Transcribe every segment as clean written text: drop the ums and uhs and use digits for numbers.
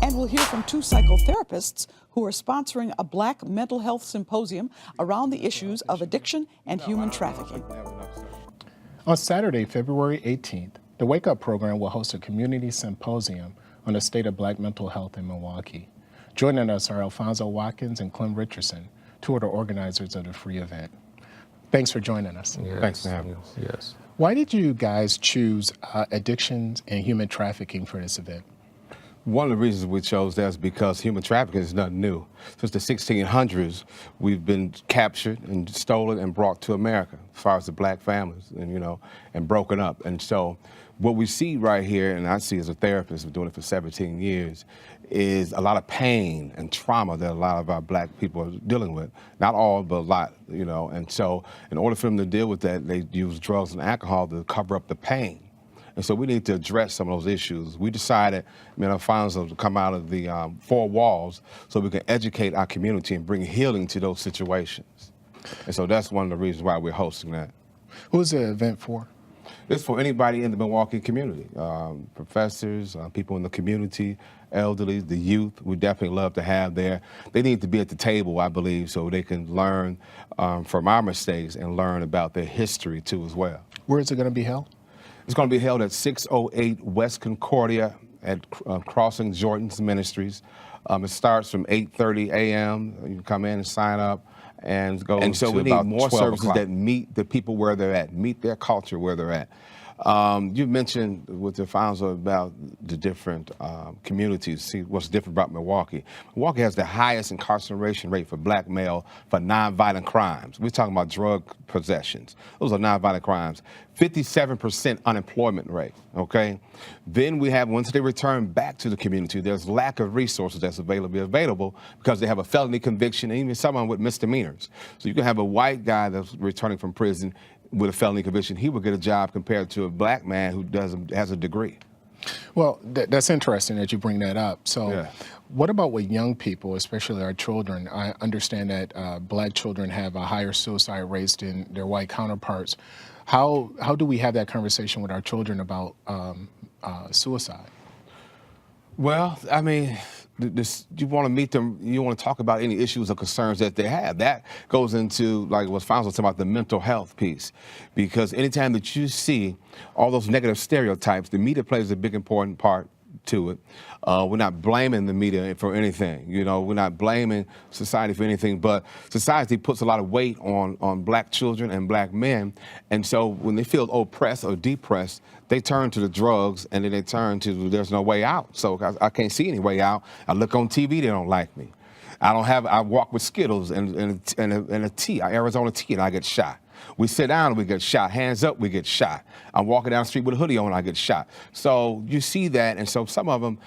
And we'll hear from two psychotherapists who are sponsoring a Black mental health symposium around the issues of addiction and human trafficking. On Saturday, February 18th, the Wake Up program will host a community symposium on the state of Black mental health in Milwaukee. Joining us are Alfonso Watkins and Clem Richardson, two of the organizers of the free event. Thanks for joining us. Yes, Thanks for having us. Yes. Why did you guys choose addictions and human trafficking for this event? One of the reasons we chose that is because human trafficking is nothing new. Since the 1600s, we've been captured and stolen and brought to America, as far as the black families, and broken up. And so what we see right here, and I see as a therapist, been doing it for 17 years, is a lot of pain and trauma that a lot of our black people are dealing with. Not all, but a lot, And so in order for them to deal with that, they use drugs and alcohol to cover up the pain. And so we need to address some of those issues. We decided, Alfonso, to come out of the four walls so we can educate our community and bring healing to those situations. And so that's one of the reasons why we're hosting that. Who's the event for? It's for anybody in the Milwaukee community, professors, people in the community, elderly, the youth. We definitely love to have there. They need to be at the table, I believe, so they can learn from our mistakes and learn about their history too as well. Where is it going to be held? It's going to be held at 608 West Concordia at Crossing Jordan's Ministries. It starts from 8:30 a.m. You can come in and sign up and go. And so we need more services that meet the people where they're at, meet their culture where they're at. You mentioned with Alfonso about the different communities, see what's different about Milwaukee. Milwaukee has the highest incarceration rate for black male for nonviolent crimes. We're talking about drug possessions. Those are nonviolent crimes. 57% unemployment rate, okay? Then we have, once they return back to the community, there's lack of resources that's available because they have a felony conviction and even someone with misdemeanors. So you can have a white guy that's returning from prison with a felony conviction, he would get a job compared to a black man who has a degree. Well, that's interesting that you bring that up. So what about with young people, especially our children? I understand that black children have a higher suicide rate than their white counterparts. How do we have that conversation with our children about suicide? Well, you want to meet them, you want to talk about any issues or concerns that they have. That goes into, like what Fonzo was talking about, the mental health piece. Because anytime that you see all those negative stereotypes, the media plays a big important part to it. We're not blaming the media for anything, we're not blaming society for anything, but society puts a lot of weight on black children and black men, and so when they feel oppressed or depressed, they turn to the drugs, and then they turn to there's no way out. So I can't see any way out. I look on TV, they don't like me. I walk with Skittles and a tea, Arizona tea, and I get shot. We sit down and we get shot. Hands up, we get shot. I'm walking down the street with a hoodie on, I get shot. So you see that, and so some of them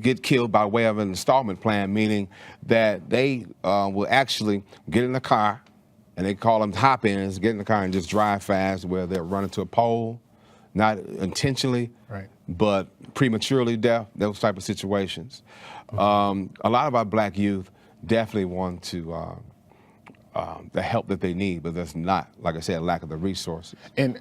get killed by way of an installment plan, meaning that they will actually get in the car, and they call them hop-ins, get in the car and just drive fast, where they're running to a pole, not intentionally, but prematurely death, those type of situations. A lot of our black youth definitely want to the help that they need, but there's not, like I said, a lack of the resources. And